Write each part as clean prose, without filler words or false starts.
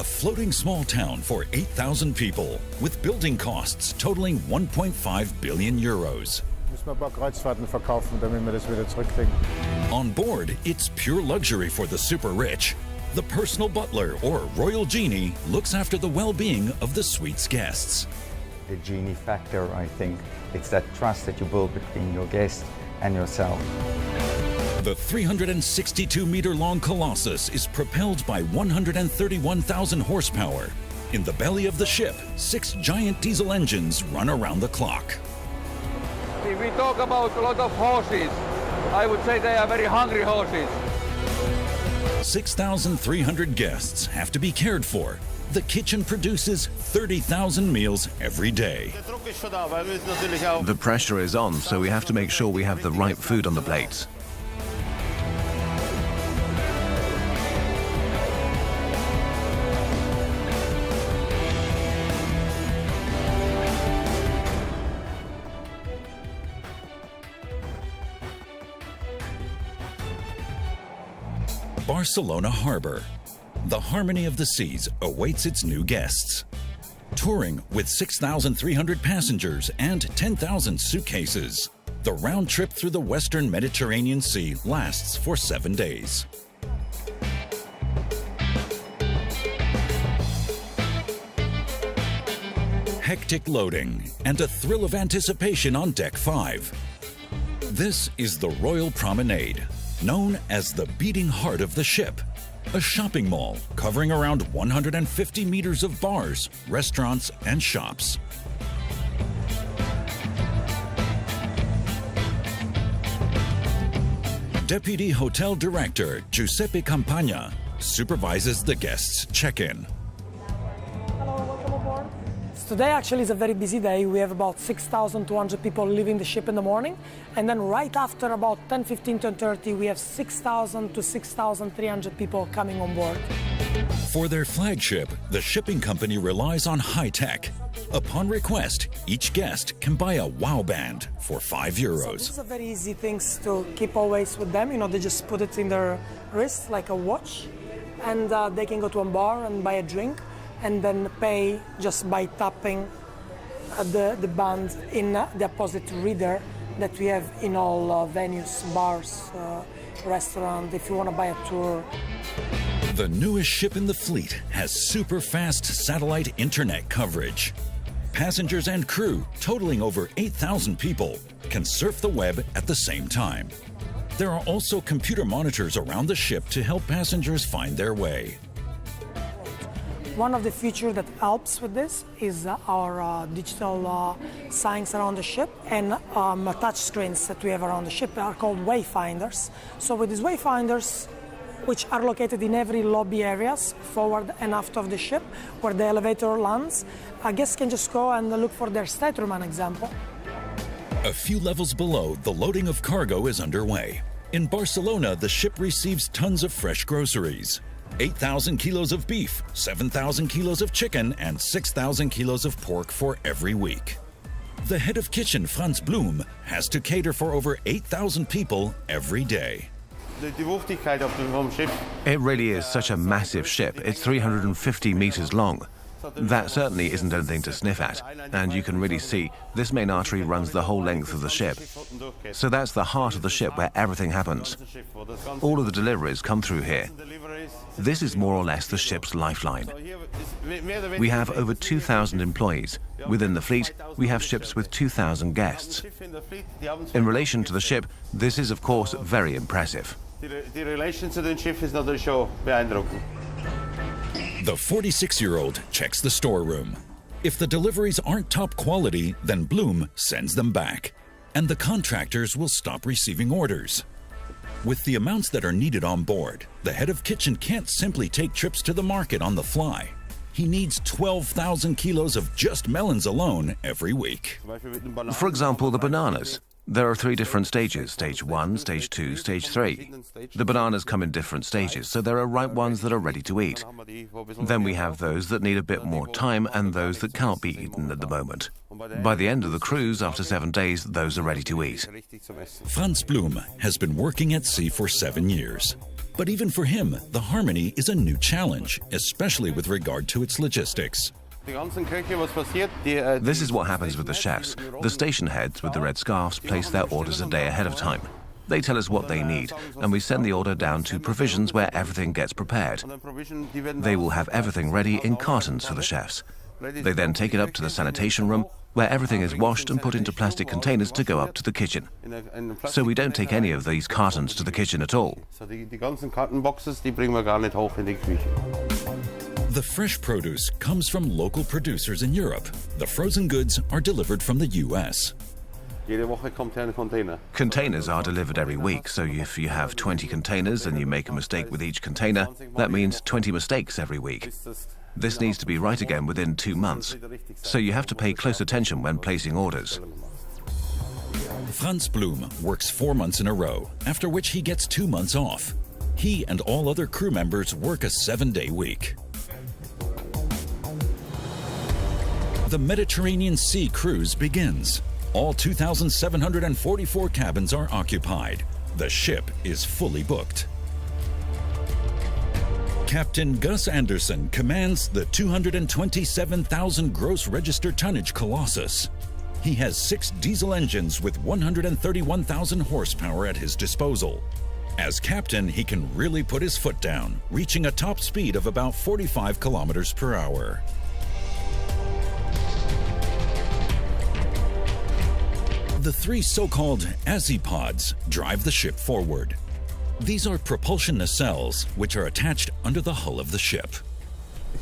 A floating small town for 8,000 people, with building costs totaling 1.5 billion euros. Müssen wir ein paar Kreuzfahrten verkaufen, damit wir das wieder zurückkriegen. On board, it's pure luxury for the super rich. The personal butler or royal genie looks after the well-being of the suite's guests. The genie factor, I think, it's that trust that you build between your guest and yourself. The 362-meter-long Colossus is propelled by 131,000 horsepower. In the belly of the ship, 6 giant diesel engines run around the clock. If we talk about a lot of horses, I would say they are very hungry horses. 6,300 guests have to be cared for. The kitchen produces 30,000 meals every day. The pressure is on, so we have to make sure we have the right food on the plates. Barcelona Harbor. The harmony of the seas awaits its new guests. Touring with 6,300 passengers and 10,000 suitcases. The round trip through the western Mediterranean Sea lasts for 7 days. Hectic loading and a thrill of anticipation on Deck 5. This is the Royal Promenade, known as the beating heart of the ship. A shopping mall covering around 150 meters of bars, restaurants, and shops. Deputy Hotel Director Giuseppe Campagna supervises the guests' check-in. Today actually is a very busy day. We have about 6,200 people leaving the ship in the morning, and then right after about 10:15, 10:30, we have 6,000 to 6,300 people coming on board. For their flagship, the shipping company relies on high-tech. Upon request, each guest can buy a WOW band for €5. So these are very easy things to keep always with them. You know, they just put it in their wrist like a watch, and they can go to a bar and buy a drink, and then pay just by tapping the band in the deposit reader that we have in all venues, bars, restaurants, if you want to buy a tour. The newest ship in the fleet has super-fast satellite internet coverage. Passengers and crew, totaling over 8,000 people, can surf the web at the same time. There are also computer monitors around the ship to help passengers find their way. One of the features that helps with this is our digital signs around the ship, and touch screens that we have around the ship are called wayfinders. So with these wayfinders, which are located in every lobby areas, forward and aft of the ship, where the elevator lands, guests can just go and look for their stateroom, an example. A few levels below, the loading of cargo is underway. In Barcelona, the ship receives tons of fresh groceries. 8,000 kilos of beef, 7,000 kilos of chicken, and 6,000 kilos of pork for every week. The head of kitchen, Franz Blum, has to cater for over 8,000 people every day. It really is such a massive ship. It's 350 meters long. That certainly isn't anything to sniff at, and you can really see this main artery runs the whole length of the ship. So that's the heart of the ship where everything happens. All of the deliveries come through here. This is more or less the ship's lifeline. We have over 2,000 employees. Within the fleet, we have ships with 2,000 guests. In relation to the ship, this is of course very impressive. The 46-year-old checks the storeroom. If the deliveries aren't top quality, then Bloom sends them back, and the contractors will stop receiving orders. With the amounts that are needed on board, the head of kitchen can't simply take trips to the market on the fly. He needs 12,000 kilos of just melons alone every week. For example, the bananas. There are 3 different stages, stage 1, stage 2, stage 3. The bananas come in different stages, so there are ripe ones that are ready to eat. Then we have those that need a bit more time and those that cannot be eaten at the moment. By the end of the cruise, after 7 days, those are ready to eat. Franz Blum has been working at sea for 7 years. But even for him, the Harmony is a new challenge, especially with regard to its logistics. This is what happens with the chefs. The station heads with the red scarves place their orders a day ahead of time. They tell us what they need, and we send the order down to provisions where everything gets prepared. They will have everything ready in cartons for the chefs. They then take it up to the sanitation room, where everything is washed and put into plastic containers to go up to the kitchen. So we don't take any of these cartons to the kitchen at all. The fresh produce comes from local producers in Europe. The frozen goods are delivered from the US. Containers are delivered every week, so if you have 20 containers and you make a mistake with each container, that means 20 mistakes every week. This needs to be right again within 2 months, so you have to pay close attention when placing orders. Franz Blum works 4 months in a row, after which he gets 2 months off. He and all other crew members work a 7-day week. The Mediterranean Sea cruise begins. All 2,744 cabins are occupied. The ship is fully booked. Captain Gus Anderson commands the 227,000 gross register tonnage Colossus. He has 6 diesel engines with 131,000 horsepower at his disposal. As captain, he can really put his foot down, reaching a top speed of about 45 kilometers per hour. The 3 so-called Azipods drive the ship forward. These are propulsion nacelles which are attached under the hull of the ship.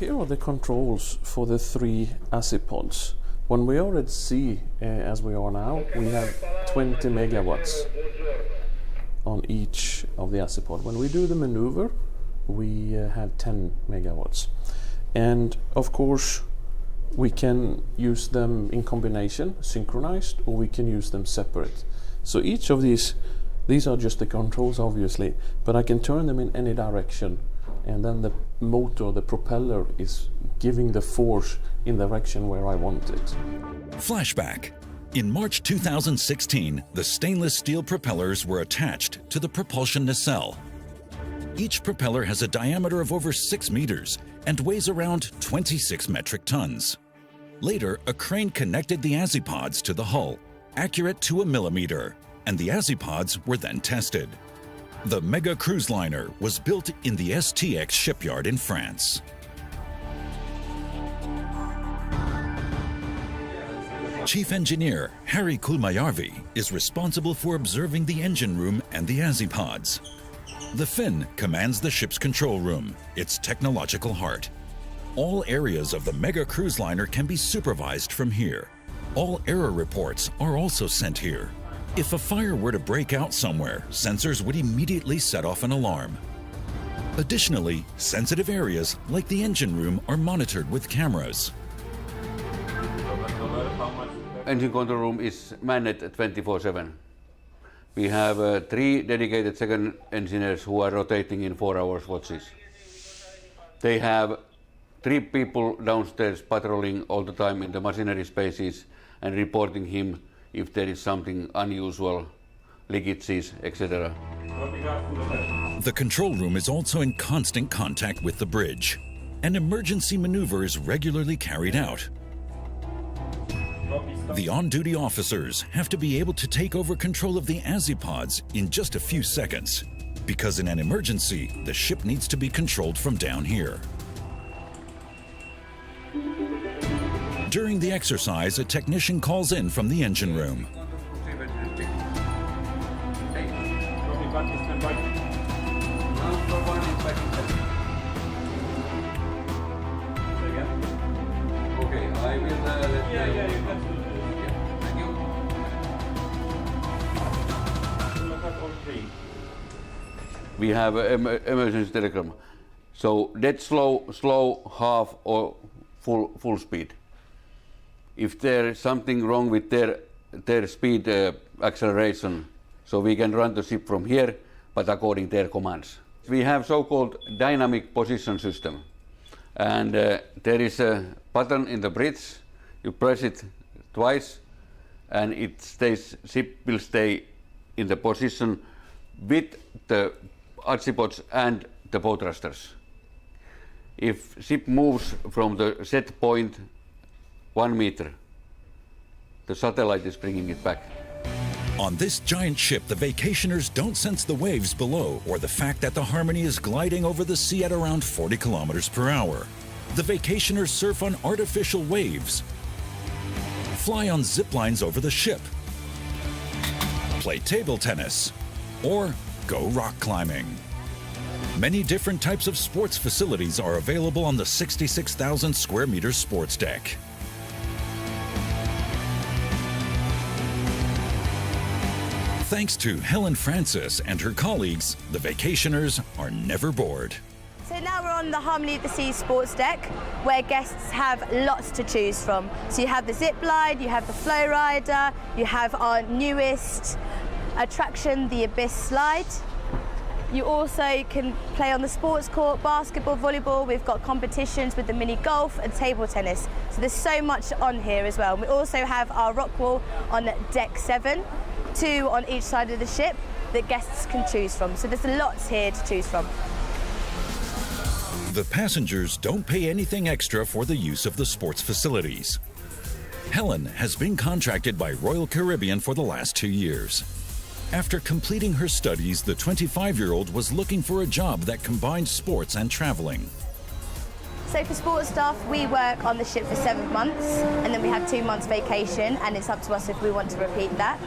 Here are the controls for the 3 Azipods. When we are at sea, as we are now, we have 20 megawatts on each of the Azipod. When we do the maneuver, we have 10 megawatts. And of course, we can use them in combination, synchronized, or we can use them separate. So each of these are just the controls, obviously, but I can turn them in any direction, and then the motor, the propeller, is giving the force in the direction where I want it. Flashback. In March 2016, the stainless steel propellers were attached to the propulsion nacelle. Each propeller has a diameter of over 6 meters and weighs around 26 metric tons. Later, a crane connected the Azipods to the hull, accurate to a millimeter, and the Azipods were then tested. The mega cruise liner was built in the STX shipyard in France. Chief Engineer Harry Kulmajärvi is responsible for observing the engine room and the Azipods. The Finn commands the ship's control room, its technological heart. All areas of the mega cruise liner can be supervised from here. All error reports are also sent here. If a fire were to break out somewhere, sensors would immediately set off an alarm. Additionally, sensitive areas like the engine room are monitored with cameras. Engine control room is manned 24/7. We have 3 dedicated second engineers who are rotating in 4-hour watches. They have 3 people downstairs patrolling all the time in the machinery spaces and reporting him if there is something unusual, leakages, etc. The control room is also in constant contact with the bridge. An emergency maneuver is regularly carried out. The on-duty officers have to be able to take over control of the Azipods in just a few seconds, because in an emergency, the ship needs to be controlled from down here. During the exercise, a technician calls in from the engine room. Okay, I will let you. We have emergency telegram. So dead slow, half or full speed. If there is something wrong with their speed acceleration, so we can run the ship from here, but according their commands. We have so-called dynamic position system, and there is a button in the bridge. You press it twice, and ship will stay in the position with the Azipods and the bow thrusters. If ship moves from the set point 1 meter, the satellite is bringing it back. On this giant ship, the vacationers don't sense the waves below or the fact that the Harmony is gliding over the sea at around 40 kilometers per hour. The vacationers surf on artificial waves, fly on zip lines over the ship, play table tennis, or go rock climbing. Many different types of sports facilities are available on the 66,000 square meter sports deck. Thanks to Helen Francis and her colleagues, the vacationers are never bored. So now we're on the Harmony of the Seas sports deck, where guests have lots to choose from. So you have the zip line, you have the flow rider, you have our newest attraction, the Abyss slide. You also can play on the sports court, basketball, volleyball. We've got competitions with the mini golf and table tennis. So there's so much on here as well. We also have our rock wall on deck 7, 2 on each side of the ship that guests can choose from. So there's lots here to choose from. The passengers don't pay anything extra for the use of the sports facilities. Helen has been contracted by Royal Caribbean for the last 2 years. After completing her studies, the 25-year-old was looking for a job that combined sports and traveling. So for sports staff, we work on the ship for 7 months, and then we have 2 months vacation, and it's up to us if we want to repeat that.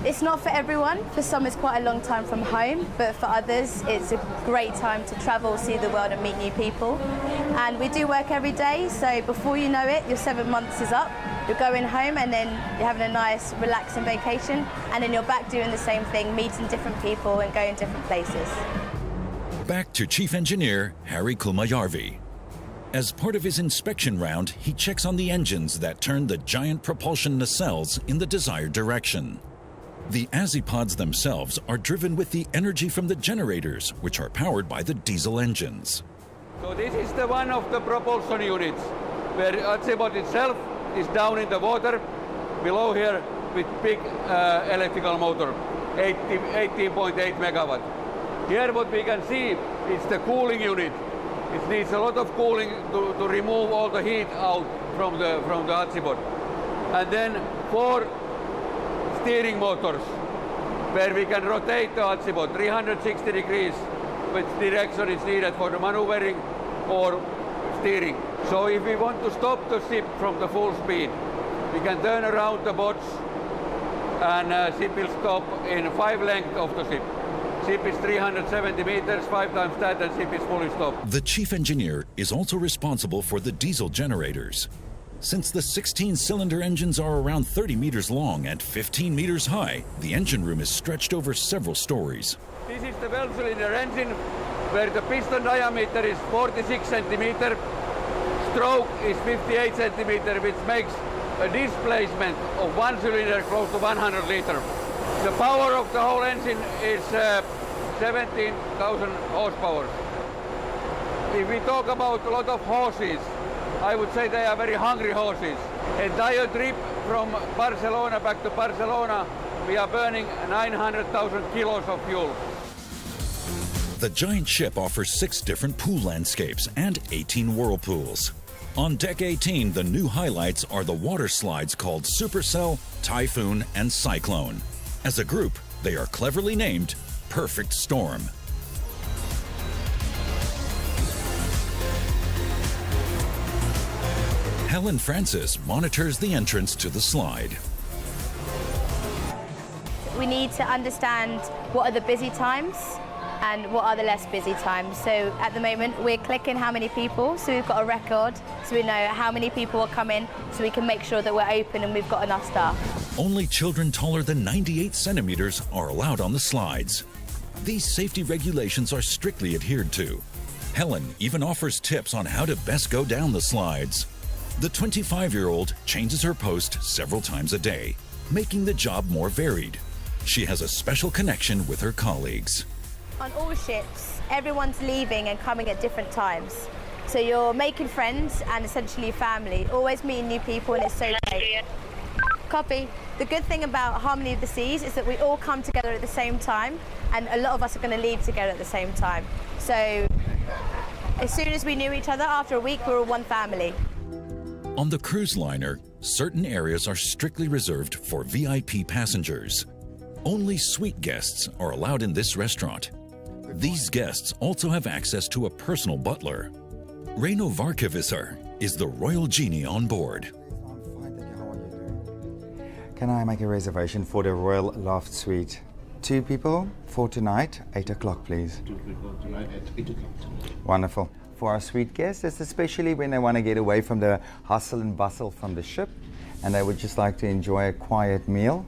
It's not for everyone. For some, it's quite a long time from home, but for others, it's a great time to travel, see the world, and meet new people. And we do work every day, so before you know it, your 7 months is up. You're going home, and then you're having a nice, relaxing vacation, and then you're back doing the same thing, meeting different people and going different places. Back to Chief Engineer Harry Kulmajärvi. As part of his inspection round, he checks on the engines that turn the giant propulsion nacelles in the desired direction. The Azipods themselves are driven with the energy from the generators, which are powered by the diesel engines. So this is the one of the propulsion units, where Azipod itself is down in the water, below here with big electrical motor, 18.8 megawatt. Here what we can see is the cooling unit. It needs a lot of cooling to remove all the heat out from the Azipod. And then 4 steering motors, where we can rotate the Azipod 360 degrees, which direction is needed for the maneuvering or steering. So if we want to stop the ship from the full speed, we can turn around the boats and ship will stop in 5 lengths of the ship. Ship is 370 meters, 5 times that, and ship is fully stopped. The chief engineer is also responsible for the diesel generators. Since the 16-cylinder engines are around 30 meters long and 15 meters high, the engine room is stretched over several stories. This is the well-cylinder engine, where the piston diameter is 46 centimeter, stroke is 58 centimeter, which makes a displacement of 1 cylinder close to 100 liter. The power of the whole engine is 17,000 horsepower. If we talk about a lot of horses, I would say they are very hungry horses. Entire trip from Barcelona back to Barcelona, we are burning 900,000 kilos of fuel. The giant ship offers 6 different pool landscapes and 18 whirlpools. On Deck 18, the new highlights are the water slides called Supercell, Typhoon, and Cyclone. As a group, they are cleverly named Perfect Storm. Helen Francis monitors the entrance to the slide. We need to understand what are the busy times and what are the less busy times. So at the moment we're clicking how many people, so we've got a record, so we know how many people are coming, so we can make sure that we're open and we've got enough staff. Only children taller than 98 centimeters are allowed on the slides. These safety regulations are strictly adhered to. Helen even offers tips on how to best go down the slides. The 25-year-old changes her post several times a day, making the job more varied. She has a special connection with her colleagues. On all ships, everyone's leaving and coming at different times. So you're making friends and essentially family, always meeting new people, and it's so great. Copy. The good thing about Harmony of the Seas is that we all come together at the same time, and a lot of us are going to leave together at the same time. So as soon as we knew each other, after a week, we were all one family. On the cruise liner, certain areas are strictly reserved for VIP passengers. Only suite guests are allowed in this restaurant. These guests also have access to a personal butler. Reino Varkevisar is the royal genie on board. Can I make a reservation for the Royal Loft Suite? 2 people for tonight, 8 o'clock, please. 2 people tonight at 8 o'clock. Wonderful. For our suite guests, it's especially when they want to get away from the hustle and bustle from the ship and they would just like to enjoy a quiet meal.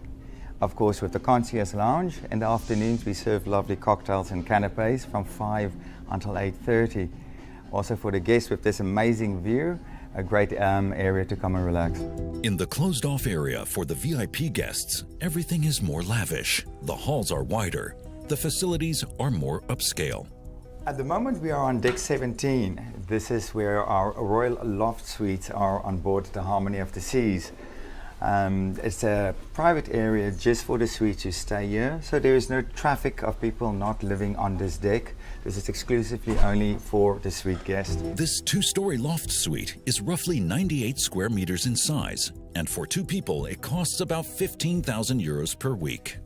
Of course, with the concierge lounge, in the afternoons we serve lovely cocktails and canapes from 5 until 8:30. Also for the guests with this amazing view, a great area to come and relax. In the closed-off area for the VIP guests, everything is more lavish. The halls are wider. The facilities are more upscale. At the moment we are on deck 17. This is where our Royal Loft Suites are on board the Harmony of the Seas. It's a private area just for the suites to stay here, so there is no traffic of people not living on this deck. This is exclusively only for the suite guests. This 2-story loft suite is roughly 98 square meters in size, and for 2 people it costs about 15,000 euros per week.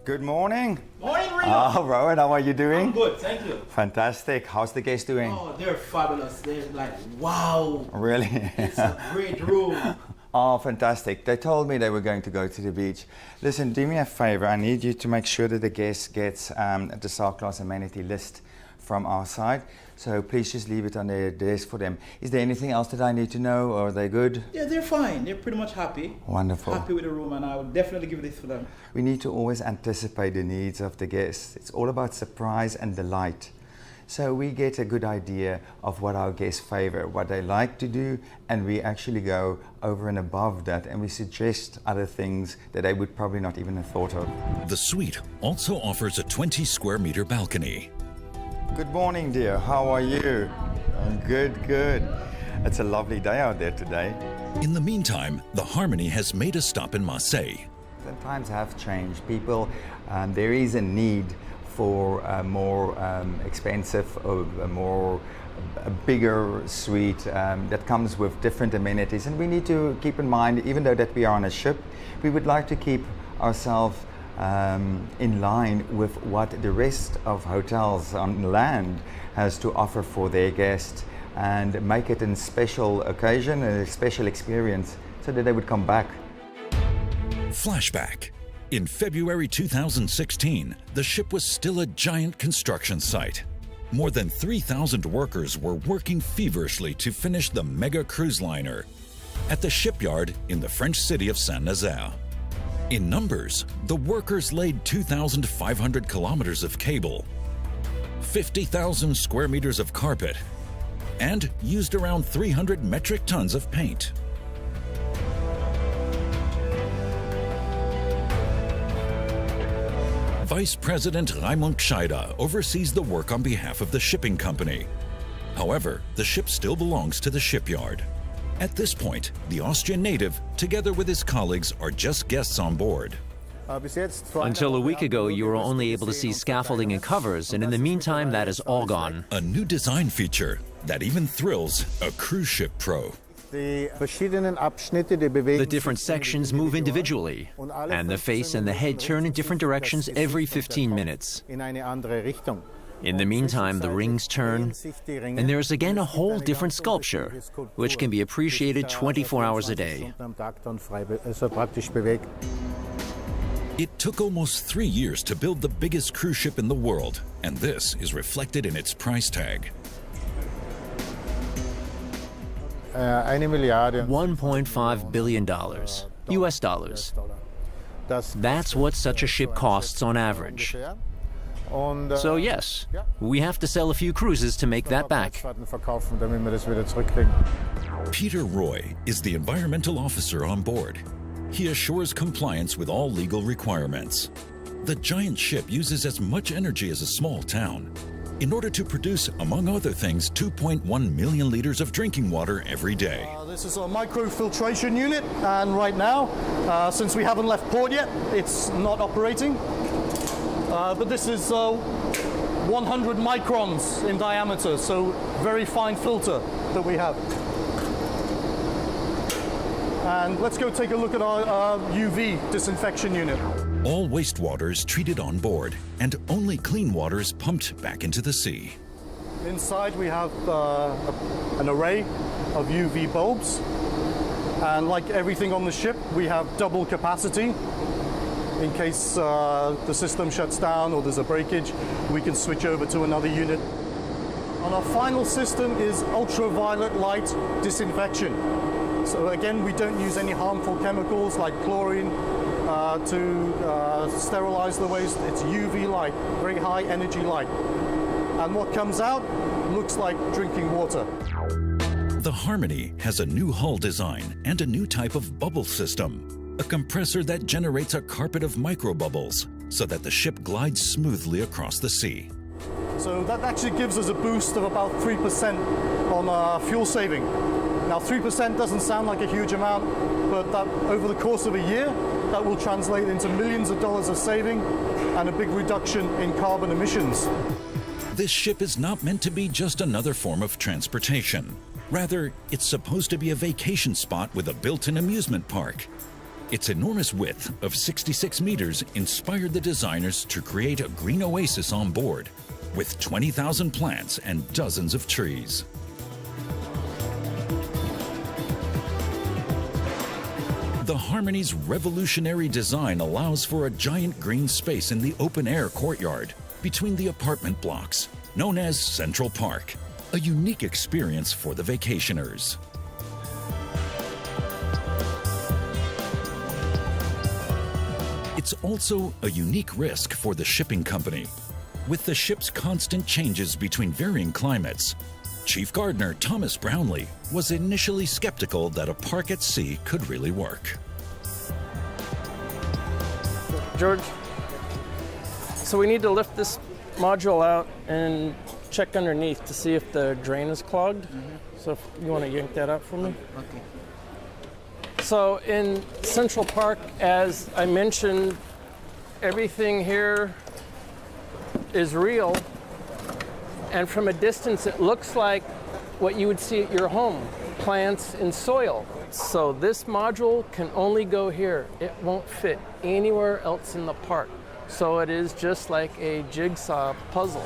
Good morning. Morning, Reino. Oh, Rowan, how are you doing? I'm good, thank you. Fantastic. How's the guests doing? Oh, they're fabulous. They're like, wow. Really? It's a great room. Oh, fantastic. They told me they were going to go to the beach. Listen, do me a favor. I need you to make sure that the guest gets the SAR class amenity list from our side. So please just leave it on their desk for them. Is there anything else that I need to know, or are they good? Yeah, they're fine. They're pretty much happy. Wonderful. Happy with the room, and I will definitely give this for them. We need to always anticipate the needs of the guests. It's all about surprise and delight. So we get a good idea of what our guests favor, what they like to do, and we actually go over and above that, and we suggest other things that they would probably not even have thought of. The suite also offers a 20 square meter balcony. Good morning, dear. How are you? Good, good. It's a lovely day out there today. In the meantime, the Harmony has made a stop in Marseille. The times have changed. People, there is a need for a more expensive, a bigger suite that comes with different amenities. And we need to keep in mind, even though that we are on a ship, we would like to keep ourselves in line with what the rest of hotels on land has to offer for their guests, and make it a special occasion, a special experience, so that they would come back. Flashback. In February 2016, the ship was still a giant construction site. More than 3,000 workers were working feverishly to finish the mega cruise liner at the shipyard in the French city of Saint-Nazaire. In numbers, the workers laid 2,500 kilometers of cable, 50,000 square meters of carpet, and used around 300 metric tons of paint. Vice President Raimund Scheider oversees the work on behalf of the shipping company. However, the ship still belongs to the shipyard. At this point, the Austrian native, together with his colleagues, are just guests on board. Until a week ago, you were only able to see scaffolding and covers, and in the meantime, that is all gone. A new design feature that even thrills a cruise ship pro. The different sections move individually, and the face and the head turn in different directions every 15 minutes. In the meantime, the rings turn, and there is again a whole different sculpture, which can be appreciated 24 hours a day. It took almost 3 years to build the biggest cruise ship in the world, and this is reflected in its price tag. $1.5 billion, US dollars. That's what such a ship costs on average. So yes, we have to sell a few cruises to make that back. Peter Roy is the environmental officer on board. He assures compliance with all legal requirements. The giant ship uses as much energy as a small town. in order to produce, among other things, 2.1 million liters of drinking water every day. This is a microfiltration unit, and right now, since we haven't left port yet, it's not operating. But this is 100 microns in diameter, so very fine filter that we have. And let's go take a look at our UV disinfection unit. All wastewater is treated on board, and only clean water is pumped back into the sea. Inside we have an array of UV bulbs, and like everything on the ship, we have double capacity. In case the system shuts down or there's a breakage, we can switch over to another unit. And our final system is ultraviolet light disinfection. So again, we don't use any harmful chemicals like chlorine to sterilize the waste. It's UV light, very high energy light. And what comes out looks like drinking water. The Harmony has a new hull design and a new type of bubble system, a compressor that generates a carpet of microbubbles so that the ship glides smoothly across the sea. So that actually gives us a boost of about 3% on fuel saving. Now 3% doesn't sound like a huge amount, but that over the course of a year, that will translate into millions of dollars of saving and a big reduction in carbon emissions. This ship is not meant to be just another form of transportation. Rather, it's supposed to be a vacation spot with a built-in amusement park. Its enormous width of 66 meters inspired the designers to create a green oasis on board, with 20,000 plants and dozens of trees. The Harmony's revolutionary design allows for a giant green space in the open-air courtyard between the apartment blocks, known as Central Park, a unique experience for the vacationers. It's also a unique risk for the shipping company. With the ship's constant changes between varying climates, Chief Gardener Thomas Brownlee was initially skeptical that a park at sea could really work. George, so we need to lift this module out and check underneath to see if the drain is clogged. So if you want to yank that out for me? Okay. So in Central Park, as I mentioned, everything here is real, and from a distance it looks like what you would see at your home, plants and soil. So this module can only go here. It won't fit anywhere else in the park. So it is just like a jigsaw puzzle.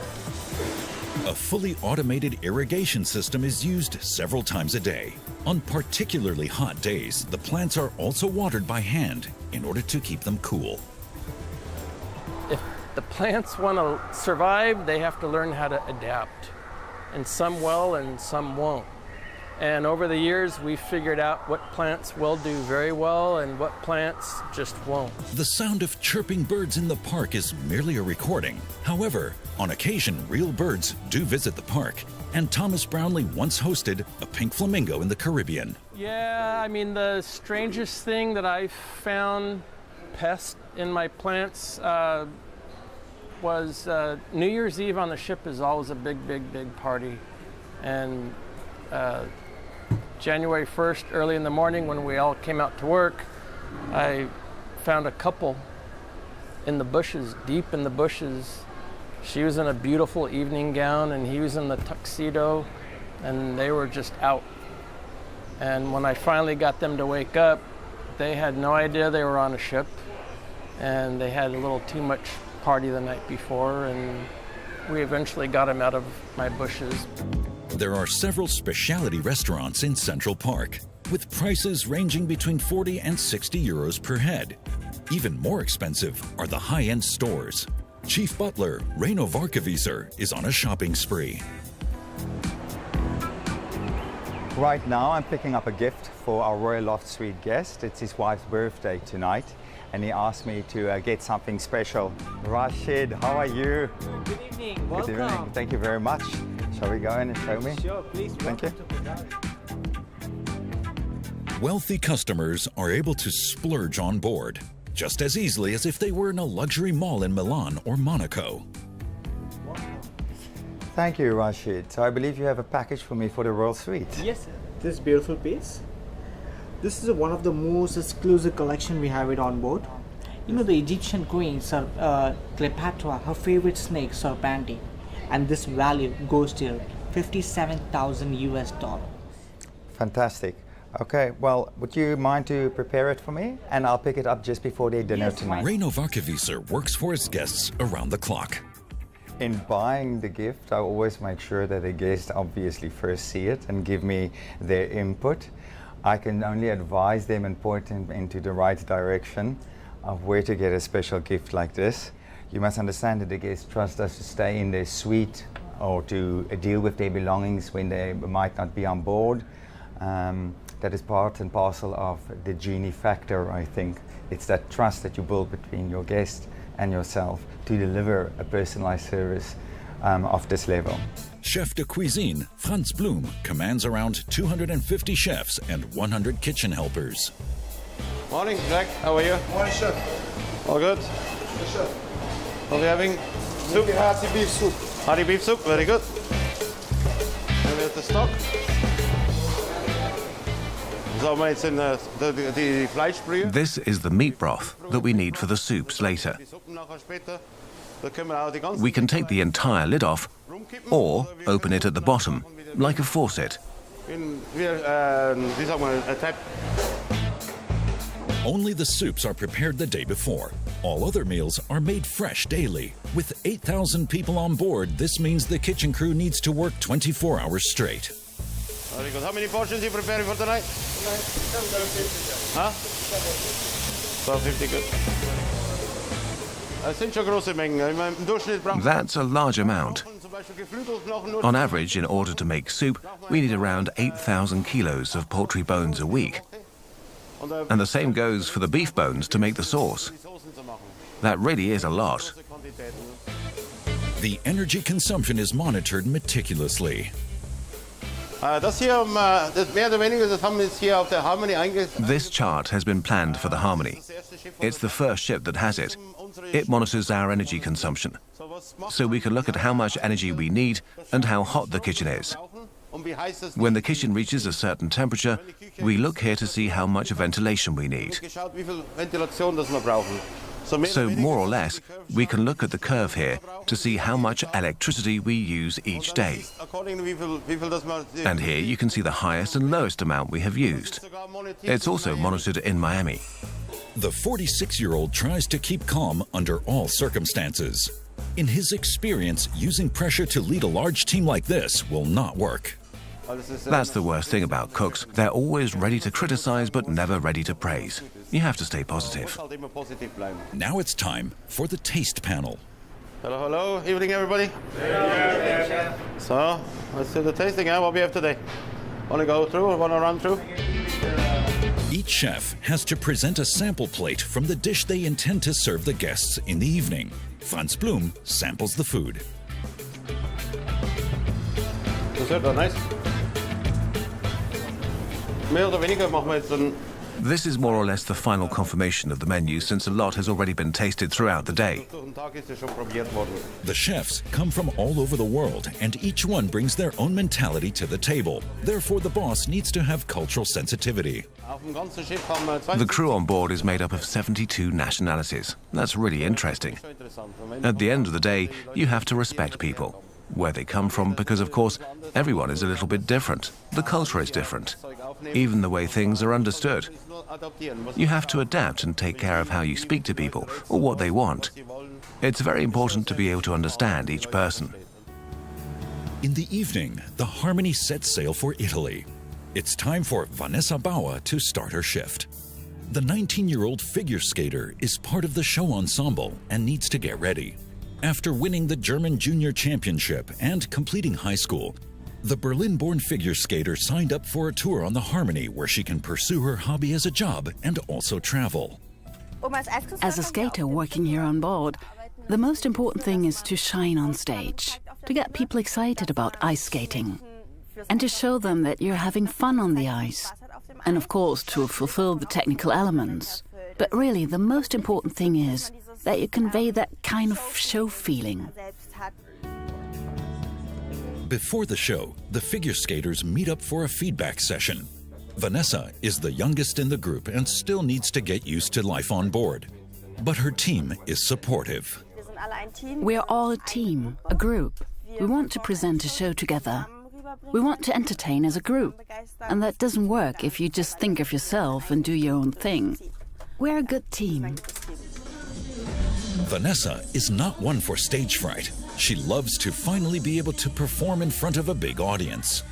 A fully automated irrigation system is used several times a day. On particularly hot days, the plants are also watered by hand in order to keep them cool. If the plants want to survive, they have to learn how to adapt. And some will and some won't. And over the years, we figured out what plants will do very well and what plants just won't. The sound of chirping birds in the park is merely a recording. However, on occasion, real birds do visit the park, and Thomas Brownlee once hosted a pink flamingo in the Caribbean. Yeah, I mean, the strangest thing that I found pest in my plants was New Year's Eve on the ship is always a big, big, big party. And January 1st, early in the morning when we all came out to work, I found a couple in the bushes, deep in the bushes. She was in a beautiful evening gown and he was in the tuxedo, and they were just out. And when I finally got them to wake up, they had no idea they were on a ship, and they had a little too much party the night before, and we eventually got them out of my bushes. There are several specialty restaurants in Central Park, with prices ranging between 40 and 60 euros per head. Even more expensive are the high-end stores. Chief Butler Reino Varkevieser is on a shopping spree. Right now I'm picking up a gift for our Royal Loft Suite guest. It's his wife's birthday tonight, and he asked me to get something special. Rashid, how are you? Good evening, welcome. Good evening, thank you very much. Shall we go in and show me? Sure, please. Thank you. Wealthy customers are able to splurge on board just as easily as if they were in a luxury mall in Milan or Monaco. Thank you, Rashid. So I believe you have a package for me for the Royal Suite. Yes, sir. This beautiful piece. This is one of the most exclusive collection we have it on board. You know, the Egyptian queen, Cleopatra, her favorite snake, Serpente, and this value goes to $57,000 US. Fantastic. Okay, well, would you mind to prepare it for me? And I'll pick it up just before their dinner tonight. Ray Novakovicer works for his guests around the clock. In buying the gift, I always make sure that the guests obviously first see it and give me their input. I can only advise them and point them into the right direction of where to get a special gift like this. You must understand that the guests trust us to stay in their suite or to deal with their belongings when they might not be on board. That is part and parcel of the Genie factor, I think. It's that trust that you build between your guest and yourself to deliver a personalized service of this level. Chef de cuisine Franz Blum commands around 250 chefs and 100 kitchen helpers. Morning, Jack. How are you? Morning, chef. All good? Yes, chef. What are we having? Soup? Hearty beef soup. Hearty beef soup, very good. And we have the stock. This is the meat broth that we need for the soups later. We can take the entire lid off or open it at the bottom, like a faucet. Only the soups are prepared the day before. All other meals are made fresh daily. With 8,000 people on board, this means the kitchen crew needs to work 24 hours straight. Very good. How many portions are you preparing for tonight? Huh? 1250, good. That's a large amount. On average, in order to make soup, we need around 8,000 kilos of poultry bones a week. And the same goes for the beef bones to make the sauce. That really is a lot. The energy consumption is monitored meticulously. This chart has been planned for the Harmony. It's the first ship that has it. It monitors our energy consumption, so we can look at how much energy we need and how hot the kitchen is. When the kitchen reaches a certain temperature, we look here to see how much ventilation we need. So more or less, we can look at the curve here to see how much electricity we use each day. And here you can see the highest and lowest amount we have used. It's also monitored in Miami. The 46-year-old tries to keep calm under all circumstances. In his experience, using pressure to lead a large team like this will not work. That's the worst thing about cooks. They're always ready to criticize but never ready to praise. You have to stay positive. Now it's time for the taste panel. Hello, hello. Evening, everybody. So, let's do the tasting. What we have today? Want to go through or want to run through? Each chef has to present a sample plate from the dish they intend to serve the guests in the evening. Franz Blum samples the food. Das wird doch nice. Mehr oder weniger machen wir jetzt dann. This is more or less the final confirmation of the menu, since a lot has already been tasted throughout the day. The chefs come from all over the world, and each one brings their own mentality to the table. Therefore, the boss needs to have cultural sensitivity. The crew on board is made up of 72 nationalities. That's really interesting. At the end of the day, you have to respect people, where they come from, because of course everyone is a little bit different. The culture is different, even the way things are understood. You have to adapt and take care of how you speak to people or what they want. It's very important to be able to understand each person. In the evening, the Harmony sets sail for Italy. It's time for Vanessa Bauer to start her shift. The 19-year-old figure skater is part of the show ensemble and needs to get ready. After winning the German Junior Championship and completing high school, the Berlin-born figure skater signed up for a tour on the Harmony where she can pursue her hobby as a job and also travel. As a skater working here on board, the most important thing is to shine on stage, to get people excited about ice skating, and to show them that you're having fun on the ice, and of course to fulfill the technical elements. But really, the most important thing is that you convey that kind of show feeling. Before the show, the figure skaters meet up for a feedback session. Vanessa is the youngest in the group and still needs to get used to life on board. But her team is supportive. We're all a team, a group. We want to present a show together. We want to entertain as a group. And that doesn't work if you just think of yourself and do your own thing. We're a good team. Vanessa is not one for stage fright. She loves to finally be able to perform in front of a big audience.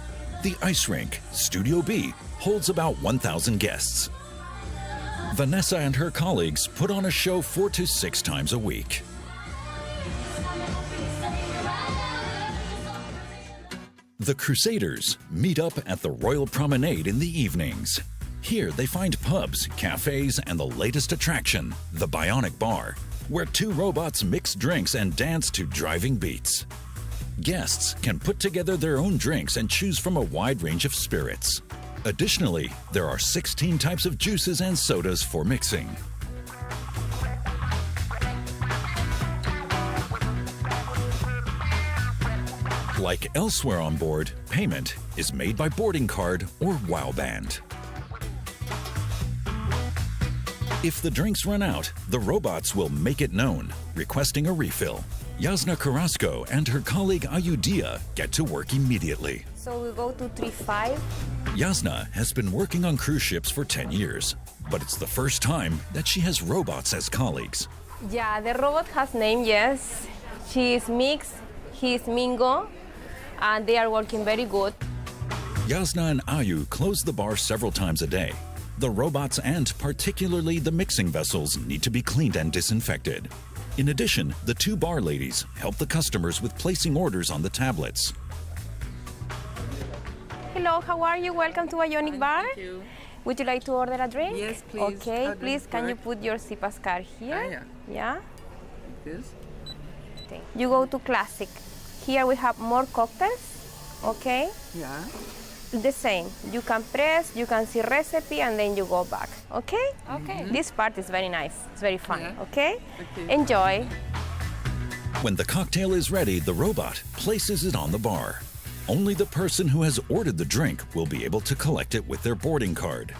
The ice rink, Studio B, holds about 1,000 guests. Vanessa and her colleagues put on a show 4 to 6 times a week. The Crusaders meet up at the Royal Promenade in the evenings. Here they find pubs, cafes, and the latest attraction, the Bionic Bar, where 2 robots mix drinks and dance to driving beats. Guests can put together their own drinks and choose from a wide range of spirits. Additionally, there are 16 types of juices and sodas for mixing. Like elsewhere on board, payment is made by boarding card or WOW Band. If the drinks run out, the robots will make it known, requesting a refill. Jasna Carrasco and her colleague Ayudia get to work immediately. So we go to 3-5. Jasna has been working on cruise ships for 10 years, but it's the first time that she has robots as colleagues. Yeah, the robot has name, yes. She is Mix, he is Mingo, and they are working very good. Jasna and Ayu close the bar several times a day. The robots and particularly the mixing vessels need to be cleaned and disinfected. In addition, the 2 bar ladies help the customers with placing orders on the tablets. Hello, how are you? Welcome to Bionic Bar. Thank you. Would you like to order a drink? Yes, please. Okay, A please, drink, can you correct. put your Zipas card here? Yeah. Yeah? This. Thank you. You go to Classic. Here we have more cocktails, okay? Yeah. The same. You can press, you can see recipe, and then you go back, okay? Okay. This part is very nice. It's very fun, Yeah. okay? Okay. Enjoy. When the cocktail is ready, the robot places it on the bar. Only the person who has ordered the drink will be able to collect it with their boarding card.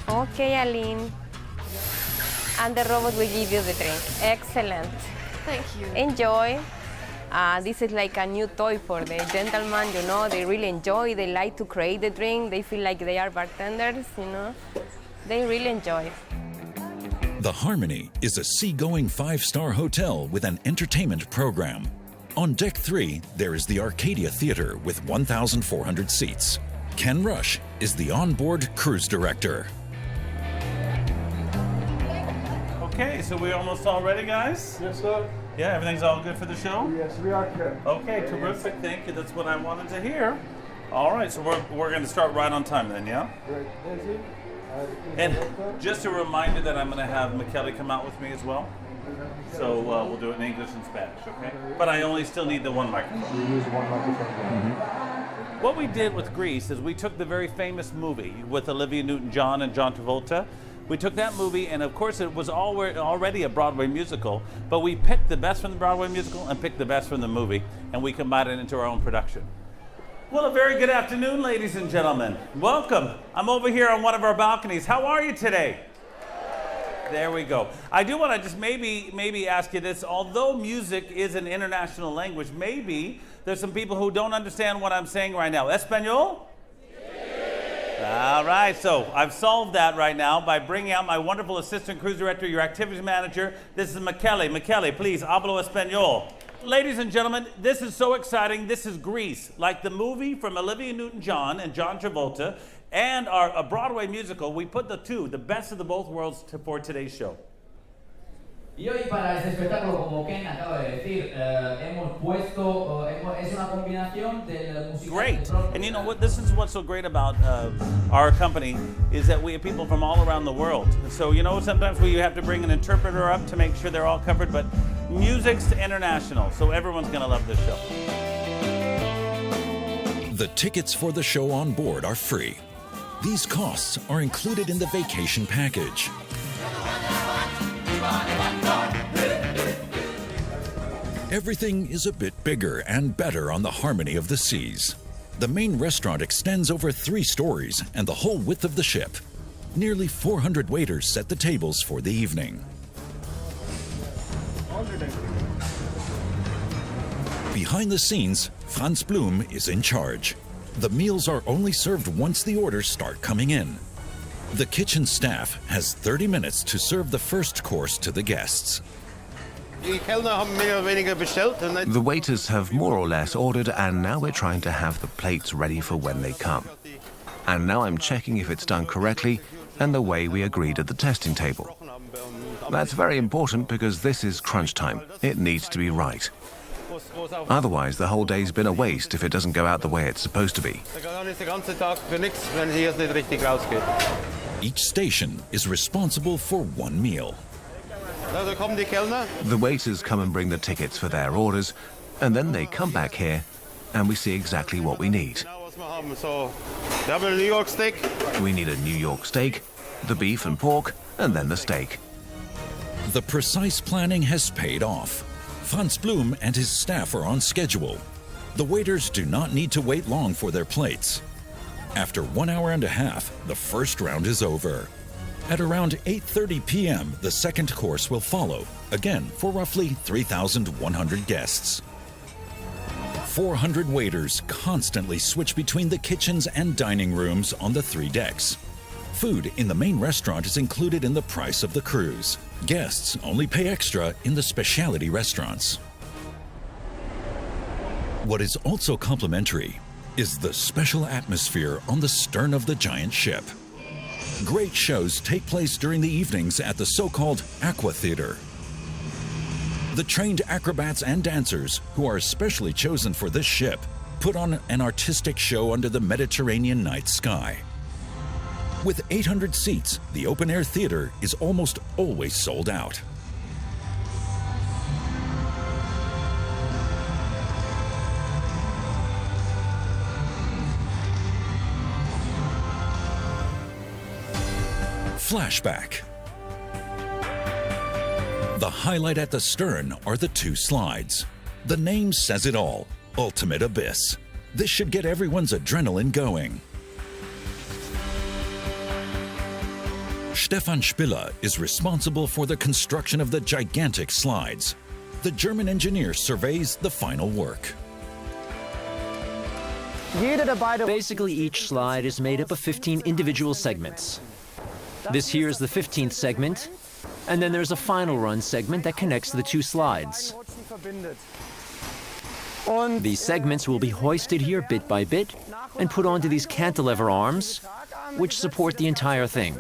Okay, Aline. And the robot will give you the drink. Excellent. Thank you. Enjoy. This is like a new toy for the gentleman, you know. They really enjoy. They like to create the drink. They feel like they are bartenders, you know. They really enjoy. The Harmony is a seagoing 5-star hotel with an entertainment program. On Deck 3, there is the Arcadia Theater with 1,400 seats. Ken Rush is the onboard cruise director. Okay, so we're almost all ready, guys? Yes, sir. Yeah, everything's all good for the show? Yes, we are good. Okay, terrific. Thank you. That's what I wanted to hear. All right, so we're going to start right on time then, yeah? Great. Nancy? And just a reminder that I'm going to have McKelly come out with me as well. So we'll do it in English and Spanish, okay? But I only still need the one microphone. We use one microphone. What we did with Grease is we took the very famous movie with Olivia Newton-John and John Travolta. We took that movie, and of course it was already a Broadway musical, but we picked the best from the Broadway musical and picked the best from the movie, and we combined it into our own production. Well, a very good afternoon, ladies and gentlemen. Welcome. I'm over here on one of our balconies. How are you today? There we go. I do want to just maybe ask you this. Although music is an international language, maybe there's some people who don't understand what I'm saying right now. Espanol? All right, so I've solved that right now by bringing out my wonderful assistant cruise director, your activities manager. This is McKelly. McKelly, please, hablo español. Ladies and gentlemen, this is so exciting. This is Grease, like the movie from Olivia Newton-John and John Travolta, and a Broadway musical. We put the two, the best of the both worlds, for today's show. Y hoy para este espectáculo, como Ken acaba de decir, hemos puesto, es una combinación del musical. Great. And you know what? This is what's so great about our company is that we have people from all around the world. So, you know, sometimes we have to bring an interpreter up to make sure they're all covered, but music's international, so everyone's going to love this show. The tickets for the show on board are free. These costs are included in the vacation package. Everything is a bit bigger and better on the Harmony of the Seas. The main restaurant extends over 3 stories and the whole width of the ship. Nearly 400 waiters set the tables for the evening. Behind the scenes, Franz Blum is in charge. The meals are only served once the orders start coming in. The kitchen staff has 30 minutes to serve the first course to the guests. The waiters have more or less ordered, and now we're trying to have the plates ready for when they come. And now I'm checking if it's done correctly and the way we agreed at the testing table. That's very important because this is crunch time. It needs to be right. Otherwise, the whole day's been a waste if it doesn't go out the way it's supposed to be. Each station is responsible for one meal. The waiters come and bring the tickets for their orders, and then they come back here and we see exactly what we need. We need a New York steak, the beef and pork, and then the steak. The precise planning has paid off. Franz Blum and his staff are on schedule. The waiters do not need to wait long for their plates. After 1 hour and a half, the first round is over. At around 8:30 p.m., the second course will follow, again for roughly 3,100 guests. 400 waiters constantly switch between the kitchens and dining rooms on the 3 decks. Food in the main restaurant is included in the price of the cruise. Guests only pay extra in the specialty restaurants. What is also complimentary is the special atmosphere on the stern of the giant ship. Great shows take place during the evenings at the so-called Aqua Theater. The trained acrobats and dancers, who are especially chosen for this ship, put on an artistic show under the Mediterranean night sky. With 800 seats, the open-air theater is almost always sold out. Flashback. The highlight at the stern are the 2 slides. The name says it all, Ultimate Abyss. This should get everyone's adrenaline going. Stefan Spiller is responsible for the construction of the gigantic slides. The German engineer surveys the final work. Basically, each slide is made up of 15 individual segments. This here is the 15th segment, and then there's a final run segment that connects the 2 slides. These segments will be hoisted here bit by bit and put onto these cantilever arms, which support the entire thing.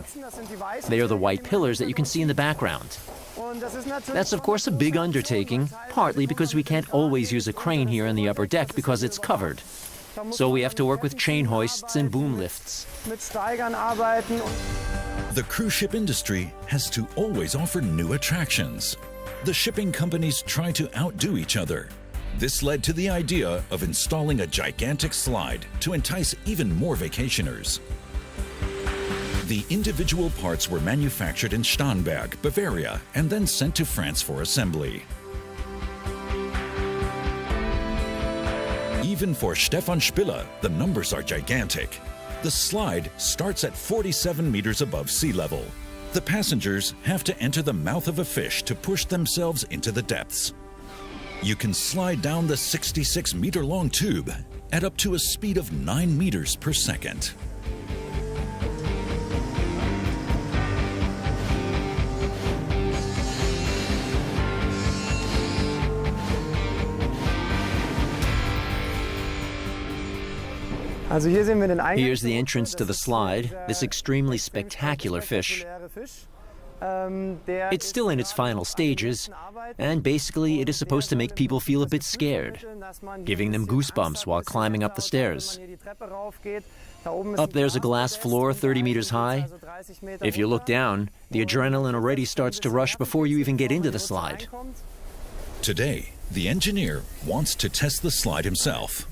They are the white pillars that you can see in the background. That's of course a big undertaking, partly because we can't always use a crane here on the upper deck because it's covered. So we have to work with chain hoists and boom lifts. The cruise ship industry has to always offer new attractions. The shipping companies try to outdo each other. This led to the idea of installing a gigantic slide to entice even more vacationers. The individual parts were manufactured in Starnberg, Bavaria, and then sent to France for assembly. Even for Stefan Spiller, the numbers are gigantic. The slide starts at 47 meters above sea level. The passengers have to enter the mouth of a fish to push themselves into the depths. You can slide down the 66-meter-long tube at up to a speed of 9 meters per second. Here's the entrance to the slide, this extremely spectacular fish. It's still in its final stages, and basically it is supposed to make people feel a bit scared, giving them goosebumps while climbing up the stairs. Up there's a glass floor 30 meters high. If you look down, the adrenaline already starts to rush before you even get into the slide. Today, the engineer wants to test the slide himself.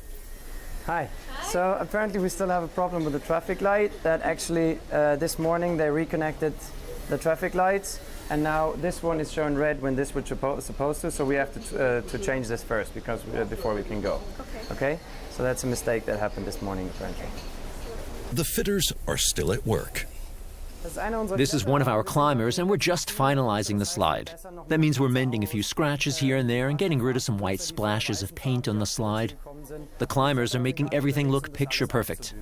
Hi. So apparently we still have a problem with the traffic light that actually this morning they reconnected the traffic lights And now this one is shown red when this was supposed to, so we have to change this first because before we can go. Okay? So that's a mistake that happened this morning apparently. The fitters are still at work. This is one of our climbers, and we're just finalizing the slide. That means we're mending a few scratches here and there and getting rid of some white splashes of paint on the slide. The climbers are making everything look picture perfect.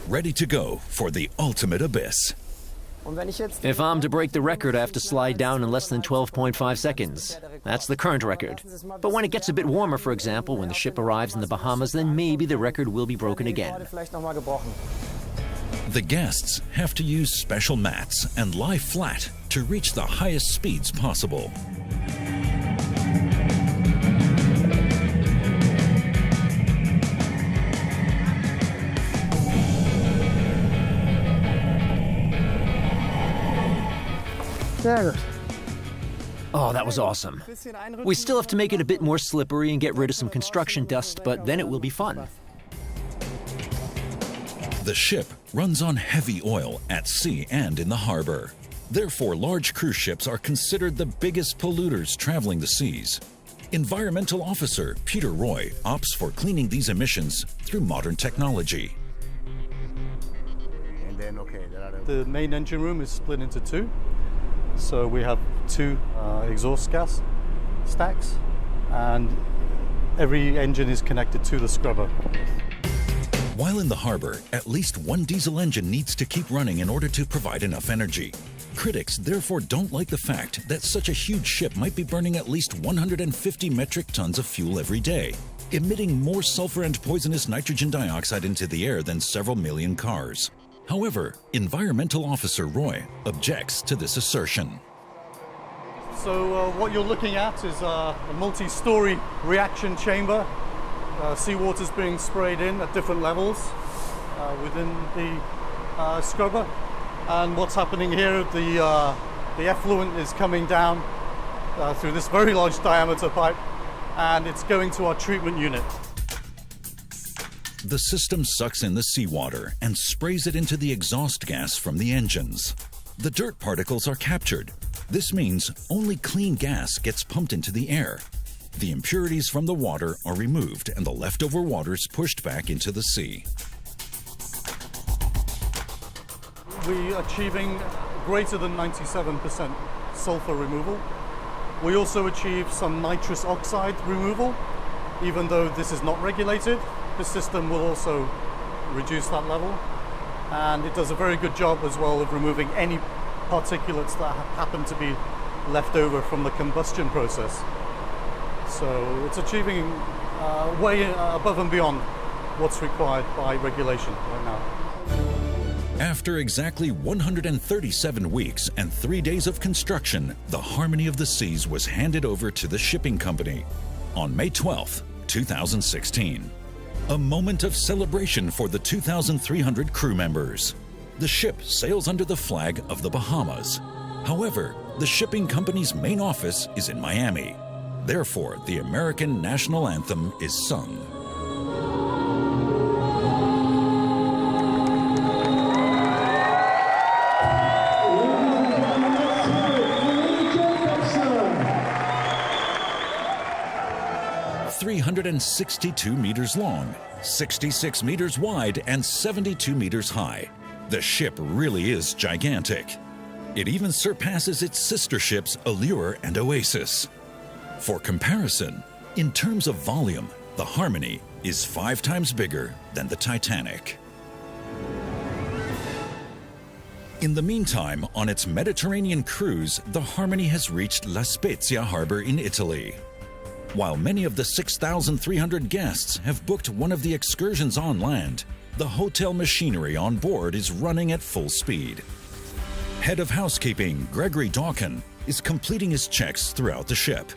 Ready to go for the ultimate abyss. If I'm to break the record, I have to slide down in less than 12.5 seconds. That's the current record. But when it gets a bit warmer, for example, when the ship arrives in the Bahamas, then maybe the record will be broken again. The guests have to use special mats and lie flat to reach the highest speeds possible. Oh, that was awesome. We still have to make it a bit more slippery and get rid of some construction dust, but then it will be fun. The ship runs on heavy oil at sea and in the harbor. Therefore, large cruise ships are considered the biggest polluters traveling the seas. Environmental officer Peter Roy opts for cleaning these emissions through modern technology. The main engine room is split into two. So we have two exhaust gas stacks, and every engine is connected to the scrubber. While in the harbor, at least one diesel engine needs to keep running in order to provide enough energy. Critics therefore don't like the fact that such a huge ship might be burning at least 150 metric tons of fuel every day, emitting more sulfur and poisonous nitrogen dioxide into the air than several million cars. However, Environmental Officer Roy objects to this assertion. So what you're looking at is a multi-story reaction chamber. Seawater's being sprayed in at different levels within the scrubber. And what's happening here, the effluent is coming down through this very large diameter pipe, and it's going to our treatment unit. The system sucks in the seawater and sprays it into the exhaust gas from the engines. The dirt particles are captured. This means only clean gas gets pumped into the air. The impurities from the water are removed and the leftover waters pushed back into the sea. We're achieving greater than 97% sulfur removal. We also achieve some nitrous oxide removal. Even though this is not regulated, the system will also reduce that level. And it does a very good job as well of removing any particulates that happen to be left over from the combustion process. So it's achieving way above and beyond what's required by regulation right now. After exactly 137 weeks and 3 days of construction, the Harmony of the Seas was handed over to the shipping company on May 12, 2016. A moment of celebration for the 2,300 crew members. The ship sails under the flag of the Bahamas. However, the shipping company's main office is in Miami. Therefore, the American national anthem is sung. "362 meters long, 66 meters wide, and 72 meters high. The ship really is gigantic. It even surpasses its sister ships Allure and Oasis. For comparison, in terms of volume, the Harmony is 5 times bigger than the Titanic. In the meantime, on its Mediterranean cruise, the Harmony has reached La Spezia harbor in Italy. While many of the 6,300 guests have booked one of the excursions on land, the hotel machinery on board is running at full speed. Head of housekeeping Gregory Dawkin is completing his checks throughout the ship.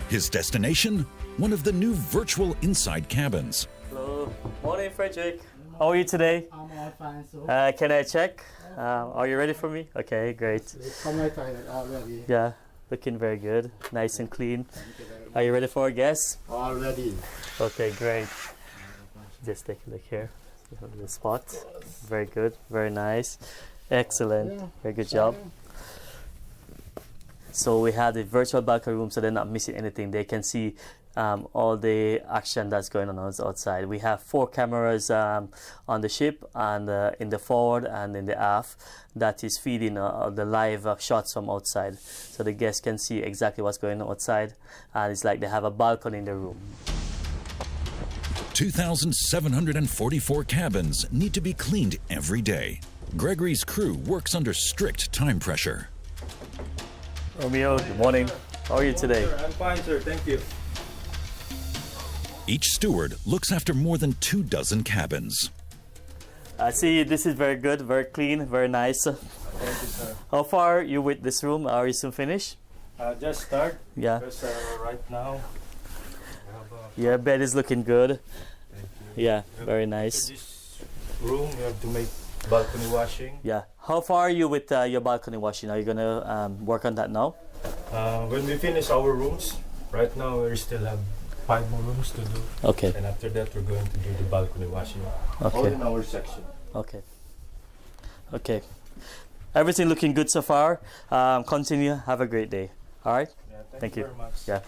His destination? One of the new virtual inside cabins. Hello, morning Frederick. How are you today? I'm all fine, so. Can I check? Are you ready for me? Okay, great. Come my toilet already. Yeah, looking very good, nice and clean. Are you ready for our guests? Already. Okay, great. Just take a look here. The spot. Very good, very nice. Excellent. Very good job. So we have the virtual balcony room, so they're not missing anything. They can see all the action that's going on outside. We have 4 cameras on the ship, and in the forward and in the aft, that is feeding the live shots from outside. So the guests can see exactly what's going on outside, and it's like they have a balcony in the room. 2,744 cabins need to be cleaned every day. Gregory's crew works under strict time pressure. Romeo, good morning. How are you today? I'm fine, sir. Thank you. Each steward looks after more than 24 cabins. I see this is very good, very clean, very nice. Thank you, sir. How far are you with this room? Are you soon finished? Just start. Yeah. Because right now, Your bed is looking good. Thank you. Yeah, very nice. This room, we have to make balcony washing. Yeah. How far are you with your balcony washing? Are you gonna work on that now? When we finish our rooms, right now we still have 5 more rooms to do. Okay. And after that, we're going to do the balcony washing. Okay. All in our section. Okay. Okay. Everything looking good so far. Continue. Have a great day. All right. Yeah, thank you very much. Yeah.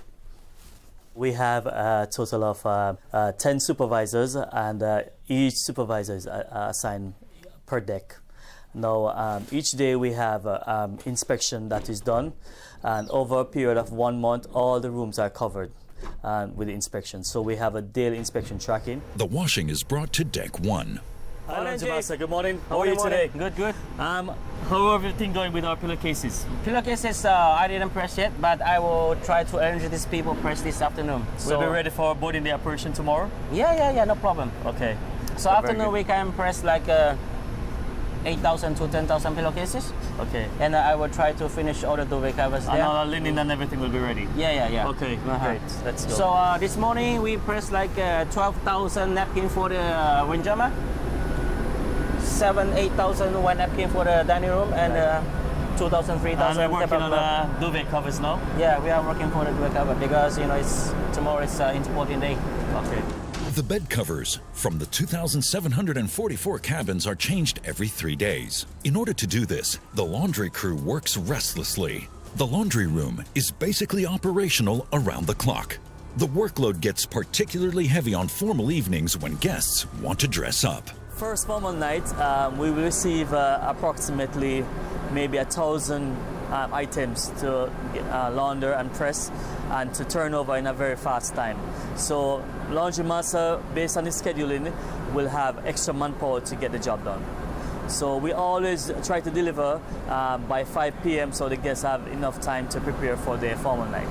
We have a total of 10 supervisors, and each supervisor is assigned per deck. Now, each day we have inspection that is done, and over a period of 1 month, all the rooms are covered with the inspection. So we have a daily inspection tracking. The washing is brought to deck 1. Hi, Master. Good morning. How are you today? Good, good. How are everything going with our pillowcases? Pillowcases, I didn't press yet, but I will try to arrange these people press this afternoon. We'll be ready for boarding the operation tomorrow? Yeah, no problem. Okay. So afternoon we can press like 8,000 to 10,000 pillowcases. Okay. And I will try to finish all the duvet covers there. And all the linen and everything will be ready? Yeah. Okay, great. Let's go. So this morning we pressed like 12,000 napkin for the windjammer. 7,000-8,000 one napkin for the dining room, and 2,000, 3,000. And we're working on the duvet covers now? Yeah, we are working for the duvet cover because tomorrow is importing day. Okay. The bed covers from the 2,744 cabins are changed every 3 days. In order to do this, the laundry crew works restlessly. The laundry room is basically operational around the clock. The workload gets particularly heavy on formal evenings when guests want to dress up. First formal night, we will receive approximately maybe 1,000 items to launder and press and to turn over in a very fast time. So laundry master, based on his scheduling, will have extra manpower to get the job done. So we always try to deliver by 5 p.m. so the guests have enough time to prepare for their formal night.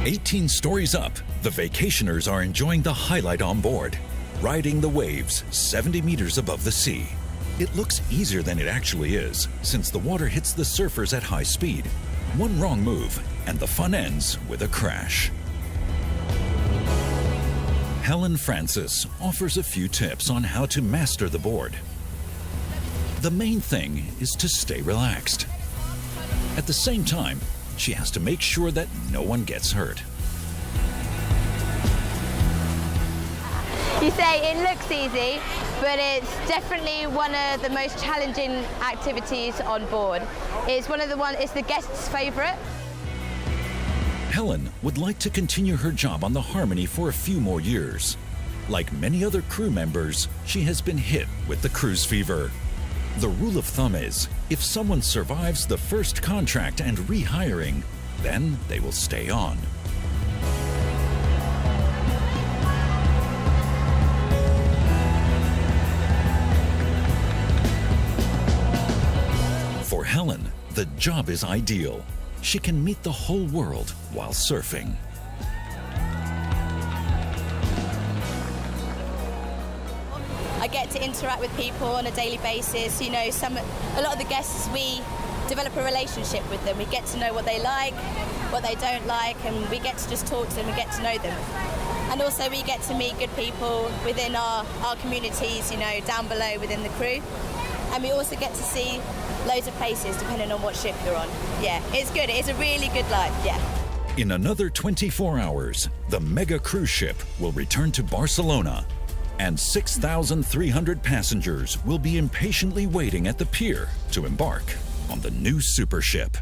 18 stories up, the vacationers are enjoying the highlight on board, riding the waves 70 meters above the sea. It looks easier than it actually is, since the water hits the surfers at high speed. One wrong move, and the fun ends with a crash. Helen Francis offers a few tips on how to master the board. The main thing is to stay relaxed. At the same time, she has to make sure that no one gets hurt. You say it looks easy, but it's definitely one of the most challenging activities on board. It's the guests' favourite. Helen would like to continue her job on the Harmony for a few more years. Like many other crew members, she has been hit with the cruise fever. The rule of thumb is, if someone survives the first contract and rehiring, then they will stay on. For Helen, the job is ideal. She can meet the whole world while surfing. I get to interact with people on a daily basis. You know, a lot of the guests, we develop a relationship with them. We get to know what they like, what they don't like, and we get to just talk to them and get to know them. And also we get to meet good people within our communities, you know, down below within the crew. And we also get to see loads of places depending on what ship you're on. Yeah, it's good. It's a really good life, yeah. In another 24 hours, the mega cruise ship will return to Barcelona, and 6,300 passengers will be impatiently waiting at the pier to embark on the new super ship.